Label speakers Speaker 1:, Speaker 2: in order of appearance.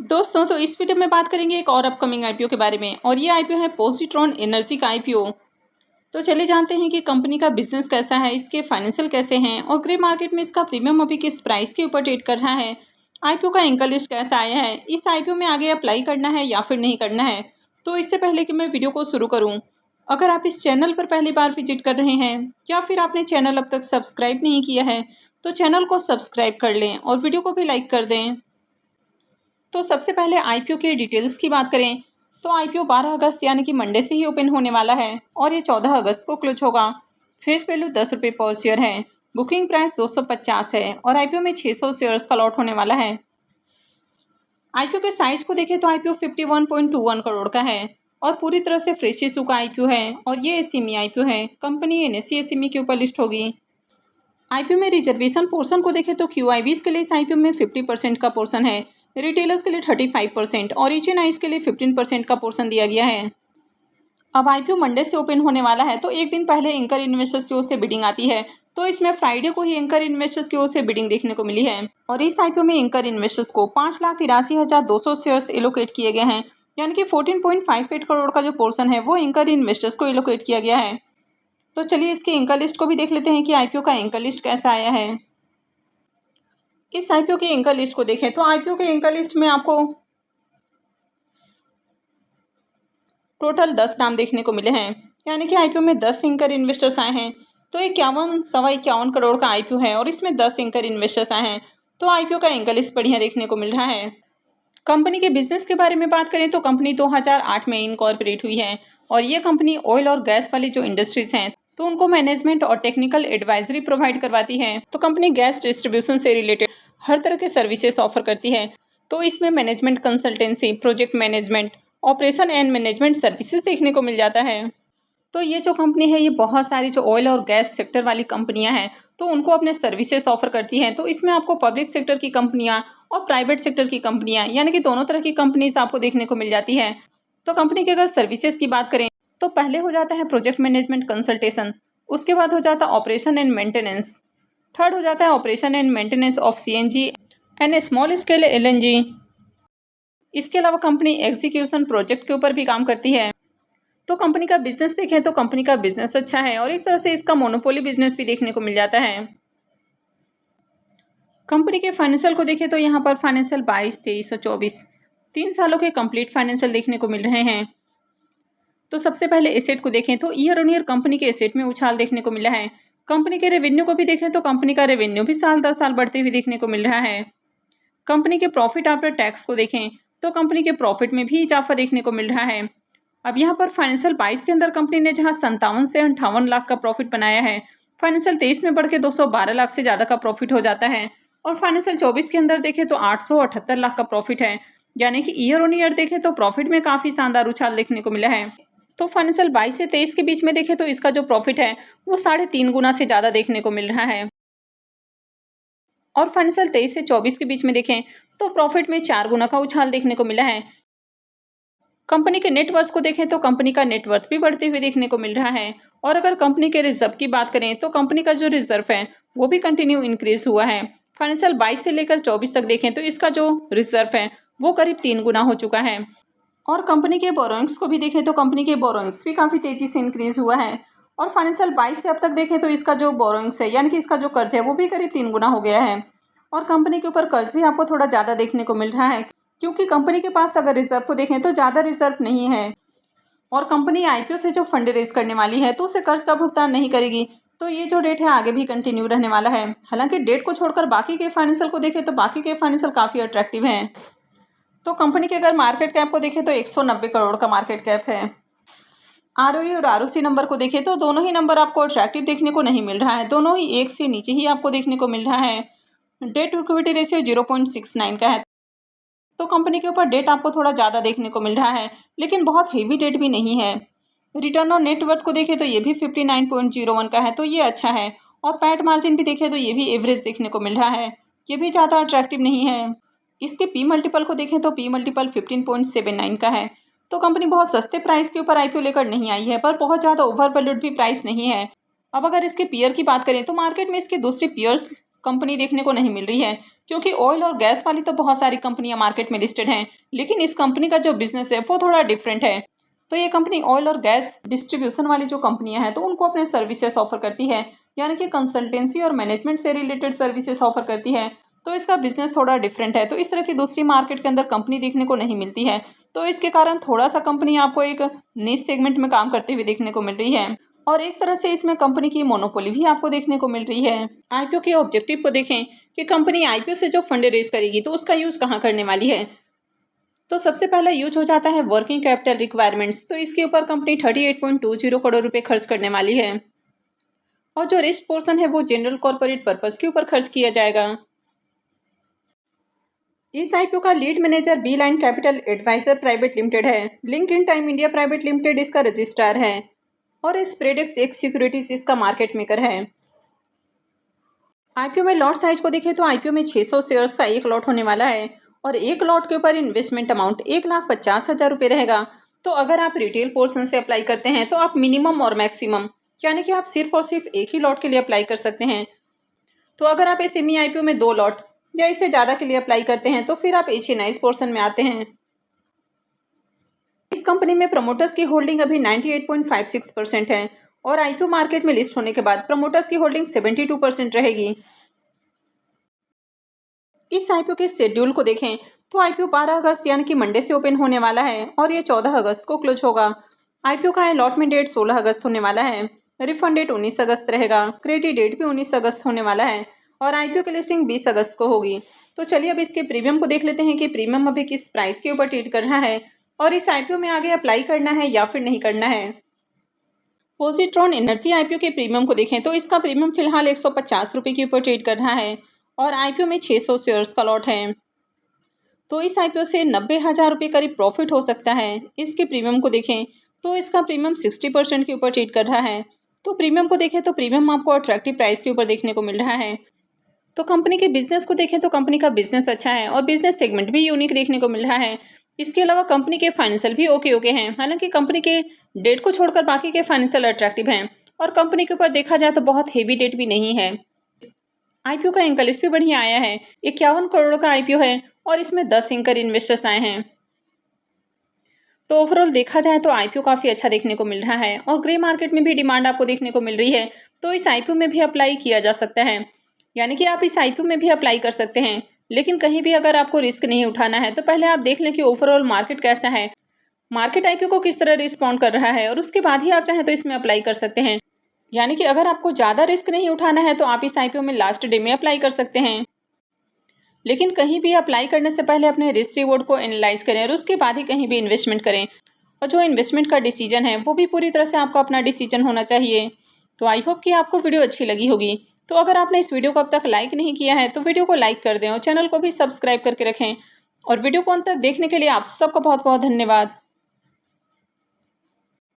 Speaker 1: दोस्तों तो इस वीडियो में बात करेंगे एक और अपकमिंग आईपीओ के बारे में और ये आईपीओ है पॉजिट्रॉन एनर्जी का आईपीओ। तो चलिए जानते हैं कि कंपनी का बिजनेस कैसा है, इसके फाइनेंशियल कैसे हैं और ग्रे मार्केट में इसका प्रीमियम अभी किस प्राइस के ऊपर ट्रेड कर रहा है। आईपीओ का एंकर लिस्ट कैसा आया है, इस आईपीओ में आगे अप्लाई करना है या फिर नहीं करना है। तो इससे पहले कि मैं वीडियो को शुरू करूँ, अगर आप इस चैनल पर पहली बार विजिट कर रहे हैं या फिर आपने चैनल अब तक सब्सक्राइब नहीं किया है तो चैनल को सब्सक्राइब कर लें और वीडियो को भी लाइक कर दें। तो सबसे पहले आईपीओ के डिटेल्स की बात करें तो आईपीओ 12 अगस्त यानी कि मंडे से ही ओपन होने वाला है और ये 14 अगस्त को क्लोज होगा। फेस वैल्यू 10 रुपये पर शेयर है। बुकिंग प्राइस 250 है और आईपीओ में 600 शेयर्स का लॉट होने वाला है। आईपीओ के साइज को देखें तो आईपीओ 51.21 करोड़ का है और पूरी तरह से फ्रेश इशू का आईपीओ है और ये एसएमई आईपीओ है। कंपनी एनएसई एसएमई के ऊपर लिस्ट होगी। आईपीओ में रिजर्वेशन पोर्शन को देखें तो क्यूआईबीज के लिए इस आईपीओ में 50% का पोर्शन है, रिटेलर्स के लिए 35% और एचएनआईज के लिए 15% का पोर्शन दिया गया है। अब आईपीओ मंडे से ओपन होने वाला है तो एक दिन पहले एंकर इन्वेस्टर्स की ओर से बिडिंग आती है। तो इसमें फ्राइडे को ही एंकर इन्वेस्टर्स की ओर से बिडिंग देखने को मिली है और इस आईपीओ में एंकर इन्वेस्टर्स को 5,83,200 शेयर्स एलोकेट किए गए हैं, यानी कि 14.58 करोड़ का जो पोर्शन है वो एंकर इन्वेस्टर्स को एलोकेट किया गया है। तो चलिए इसके एंकर लिस्ट को भी देख लेते हैं कि आईपीओ का एंकर लिस्ट कैसा आया है। इस आईपीओ के एंकर लिस्ट को देखें तो आईपीओ के एंकर लिस्ट में आपको टोटल 10 नाम देखने को मिले हैं, यानी कि आईपीओ में 10 एंकर इन्वेस्टर्स आए हैं। तो 51 करोड़ का आईपीओ है और इसमें 10 एंकर इन्वेस्टर्स आए हैं। तो आईपीओ का एंकर लिस्ट बढ़िया देखने को मिल रहा है। कंपनी के बिजनेस के बारे में बात करें तो कंपनी 2008 में इनकॉर्पोरेट हुई है और ये कंपनी ऑयल और गैस वाली जो इंडस्ट्रीज हैं तो उनको मैनेजमेंट और टेक्निकल एडवाइजरी प्रोवाइड करवाती है। तो कंपनी गैस डिस्ट्रीब्यूशन से रिलेटेड हर तरह के सर्विसेज ऑफर करती है। तो इसमें management consultancy, project management, operation and management services देखने को मिल जाता है। तो ये जो कंपनी है ये बहुत सारी जो ऑयल और गैस सेक्टर वाली कंपनियां हैं तो उनको अपने सर्विसेज ऑफर करती हैं। तो इसमें आपको पब्लिक सेक्टर की कंपनियां और प्राइवेट सेक्टर की कंपनियां यानी कि दोनों तरह की कंपनीज आपको देखने को मिल जाती है। तो कंपनी की अगर सर्विसेज की बात करें तो पहले हो जाता है प्रोजेक्ट मैनेजमेंट कंसल्टेशन, उसके बाद हो जाता है ऑपरेशन एंड मेंटेनेंस, थर्ड हो जाता है operation and maintenance of CNG and small scale LNG. इसके अलावा कंपनी एग्जीक्यूशन प्रोजेक्ट के ऊपर भी काम करती है। तो कंपनी का बिजनेस देखें तो कंपनी का बिजनेस अच्छा है और एक तरह से इसका मोनोपोली बिजनेस भी देखने को मिल जाता है। कंपनी के फाइनेंशियल को देखें तो यहाँ पर फाइनेंशियल 22, 23 और 24 3 सालों के कंप्लीट फाइनेंशियल देखने को मिल रहे हैं। तो सबसे पहले एसेट को देखें तो ईयर ऑन ईयर कंपनी के एसेट में उछाल देखने को मिला है। कंपनी के रेवेन्यू को भी देखें तो कंपनी का रेवेन्यू भी साल दर साल बढ़ते हुए देखने को मिल रहा है। कंपनी के प्रॉफिट आफ्टर टैक्स को देखें तो कंपनी के प्रॉफिट में भी इजाफा देखने को मिल रहा है। अब यहाँ पर फाइनेंशियल 22 के अंदर कंपनी ने जहाँ 57 से 58 लाख का प्रॉफिट बनाया है, फाइनेंशियल 23 में बढ़ के 212 लाख से ज़्यादा का प्रॉफिट हो जाता है और फाइनेंशियल 24 के अंदर देखें तो 878 लाख का प्रॉफिट है, यानी कि ईयर ऑन ईयर देखें तो प्रॉफिट में काफ़ी शानदार उछाल देखने को मिला है। तो फाइनेंशियल 22 से 23 के बीच में देखें तो इसका जो प्रॉफिट है वो 3.5 गुना से ज़्यादा देखने को मिल रहा है और फाइनेंशियल 23 से 24 के बीच में देखें तो प्रॉफिट में 4 गुना का उछाल देखने को मिला है। कंपनी के नेटवर्थ को देखें तो कंपनी का नेटवर्थ भी बढ़ते हुए देखने को मिल रहा है और अगर कंपनी के रिजर्व की बात करें तो कंपनी का जो रिजर्व है वो भी कंटिन्यू इंक्रीज हुआ है। फाइनेंशियल 22 से लेकर 24 तक देखें तो इसका जो रिजर्व है वो करीब 3 गुना हो चुका है और कंपनी के बोरोइंग्स को भी देखें तो कंपनी के बोरोइंग्स भी काफ़ी तेजी से इंक्रीज हुआ है और फाइनेंशियल 22 से अब तक देखें तो इसका जो बोरोइंग्स है यानी कि इसका जो कर्ज है वो भी करीब 3 गुना हो गया है और कंपनी के ऊपर कर्ज भी आपको थोड़ा ज़्यादा देखने को मिल रहा है क्योंकि कंपनी के पास अगर रिजर्व को देखें तो ज़्यादा रिजर्व नहीं है और कंपनी आईपीओ से जो फंड रेज करने वाली है तो उसे कर्ज का भुगतान नहीं करेगी। तो ये जो डेट है आगे भी कंटिन्यू रहने वाला है। हालांकि डेट को छोड़कर बाकी के फाइनेंशियल को देखें तो बाकी के फाइनेंशियल काफ़ी अट्रैक्टिव हैं। तो कंपनी के अगर मार्केट कैप को देखें तो 190 करोड़ का मार्केट कैप है। आरओई और आरओसी नंबर को देखें तो दोनों ही नंबर आपको अट्रैक्टिव देखने को नहीं मिल रहा है, दोनों ही एक से नीचे ही आपको देखने को मिल रहा है। डेट टू इक्विटी रेशियो 0.69 का है। तो कंपनी के ऊपर डेट आपको थोड़ा ज़्यादा देखने को मिल रहा है लेकिन बहुत हेवी डेट भी नहीं है। रिटर्न ऑन नेटवर्थ को देखें तो ये भी 59.01 का है, तो ये अच्छा है और पैट मार्जिन भी देखें तो ये भी एवरेज देखने को मिल रहा है, ये भी ज़्यादा अट्रैक्टिव नहीं है। इसके पी मल्टीपल को देखें तो पी मल्टीपल 15.79 का है। तो कंपनी बहुत सस्ते प्राइस के ऊपर आईपीओ लेकर नहीं आई है पर बहुत ज़्यादा ओवर वैल्यूड भी प्राइस नहीं है। अब अगर इसके पीयर की बात करें तो मार्केट में इसके दूसरे पीयर्स कंपनी देखने को नहीं मिल रही है, क्योंकि ऑयल और गैस वाली तो बहुत सारी कंपनियां मार्केट में लिस्टेड हैं, लेकिन इस कंपनी का जो बिजनेस है वो थोड़ा डिफरेंट है। तो ये कंपनी ऑयल और गैस डिस्ट्रीब्यूशन वाली जो कंपनियां हैं तो उनको अपने सर्विसेज ऑफर करती है, यानी कि कंसल्टेंसी और मैनेजमेंट से रिलेटेड सर्विसेज ऑफर करती है। तो इसका बिजनेस थोड़ा डिफरेंट है, तो इस तरह की दूसरी मार्केट के अंदर कंपनी देखने को नहीं मिलती है। तो इसके कारण थोड़ा सा कंपनी आपको एक निश सेगमेंट में काम करते हुए देखने को मिल रही है, और एक तरह से इसमें कंपनी की मोनोपोली भी आपको देखने को मिल रही है। आईपीओ के ऑब्जेक्टिव को देखें कि कंपनी आईपीओ से जो फंड रेज करेगी तो उसका यूज कहाँ करने वाली है। तो सबसे पहला यूज हो जाता है वर्किंग कैपिटल रिक्वायरमेंट्स, तो इसके ऊपर कंपनी 38.20 करोड़ रुपए खर्च करने वाली है, और जो रेस्ट पोर्शन है वो जनरल कॉर्पोरेट पर्पस के ऊपर खर्च किया जाएगा। इस आईपीओ का lead manager beeline capital advisor private limited है। Link intime India private limited इसका रजिस्ट्रार है, और स्प्रेडेक्स एक्स सिक्योरिटीज इसका मार्केट मेकर है। आईपीओ में लॉट साइज को देखें तो आईपीओ में 600 शेयर्स का एक लॉट होने वाला है, और एक लॉट के ऊपर इन्वेस्टमेंट अमाउंट 1,50,000 रुपये रहेगा। तो अगर आप रिटेल पोर्शन से अप्लाई करते हैं तो आप मिनिमम और मैक्सिमम, यानी कि आप सिर्फ और सिर्फ एक ही लॉट के लिए अप्लाई कर सकते हैं। तो अगर आप इस सेमी आईपीओ में 2 लॉट या इससे ज़्यादा के लिए अप्लाई करते हैं तो फिर आप HNI पोर्शन में आते हैं। इस कंपनी में प्रमोटर्स की होल्डिंग अभी 98.56% है, और आईपीओ मार्केट में लिस्ट होने के बाद प्रमोटर्स की होल्डिंग 72% रहेगी। इस आईपीओ के शेड्यूल को देखें तो आईपीओ 12 अगस्त यानी कि मंडे से ओपन होने वाला है, और ये 14 अगस्त को क्लोज होगा। आईपीओ का अलॉटमेंट डेट 16 अगस्त होने वाला है, रिफंड डेट 19 अगस्त रहेगा, क्रेडिट डेट भी 19 अगस्त होने वाला है, और आईपीओ की लिस्टिंग 20 अगस्त को होगी। तो चलिए अब इसके प्रीमियम को देख लेते हैं कि प्रीमियम अभी किस प्राइस के ऊपर ट्रेड कर रहा है, और इस आईपीओ में आगे अप्लाई करना है या फिर नहीं करना है। पॉजिट्रॉन एनर्जी आईपीओ के प्रीमियम को देखें तो इसका प्रीमियम फिलहाल 150 रुपये के ऊपर ट्रेड कर रहा है, और आईपीओ में 600 शेयर्स का लॉट है। तो इस आईपीओ से 90,000 रुपये करीब प्रॉफिट हो सकता है। इसके प्रीमियम को देखें तो इसका प्रीमियम 60% के ऊपर ट्रेड कर रहा है। तो प्रीमियम को देखें तो प्रीमियम आपको अट्रैक्टिव प्राइस के ऊपर देखने को मिल रहा है। तो कंपनी के बिजनेस को देखें तो कंपनी का बिजनेस अच्छा है, और बिजनेस सेगमेंट भी यूनिक देखने को मिल रहा है। इसके अलावा कंपनी के फाइनेंशियल भी ओके हैं, हालांकि कंपनी के डेट को छोड़कर बाकी के फाइनेंशियल अट्रैक्टिव हैं, और कंपनी के ऊपर देखा जाए तो बहुत हेवी डेट भी नहीं है। आईपीओ का एंकर लिस्ट भी बढ़िया आया है, 51 करोड़ का आईपीओ है, और इसमें 10 एंकर इन्वेस्टर्स आए हैं। तो ओवरऑल देखा जाए तो आईपीओ काफ़ी अच्छा देखने को मिल रहा है, और ग्रे मार्केट में भी डिमांड आपको देखने को मिल रही है। तो इस आईपीओ में भी अप्लाई किया जा सकता है, यानी कि आप इस आईपीओ में भी अप्लाई कर सकते हैं। लेकिन कहीं भी अगर आपको रिस्क नहीं उठाना है तो पहले आप देख लें कि ओवरऑल मार्केट कैसा है, मार्केट आईपीओ को किस तरह रिस्पॉन्ड कर रहा है, और उसके बाद ही आप चाहें तो इसमें अप्लाई कर सकते हैं। यानी कि अगर आपको ज़्यादा रिस्क नहीं उठाना है तो आप इस आईपीओ में लास्ट डे में अप्लाई कर सकते हैं। लेकिन कहीं भी अप्लाई करने से पहले अपने रिस्क रिवॉर्ड को एनालाइज करें, और उसके बाद ही कहीं भी इन्वेस्टमेंट करें, और जो इन्वेस्टमेंट का डिसीजन है वो भी पूरी तरह से आपका अपना डिसीजन होना चाहिए। तो आई होप कि आपको वीडियो अच्छी लगी होगी। तो अगर आपने इस वीडियो को अब तक लाइक नहीं किया है तो वीडियो को लाइक कर दें, और चैनल को भी सब्सक्राइब करके रखें। और वीडियो को अंत तक देखने के लिए आप सबका बहुत बहुत धन्यवाद।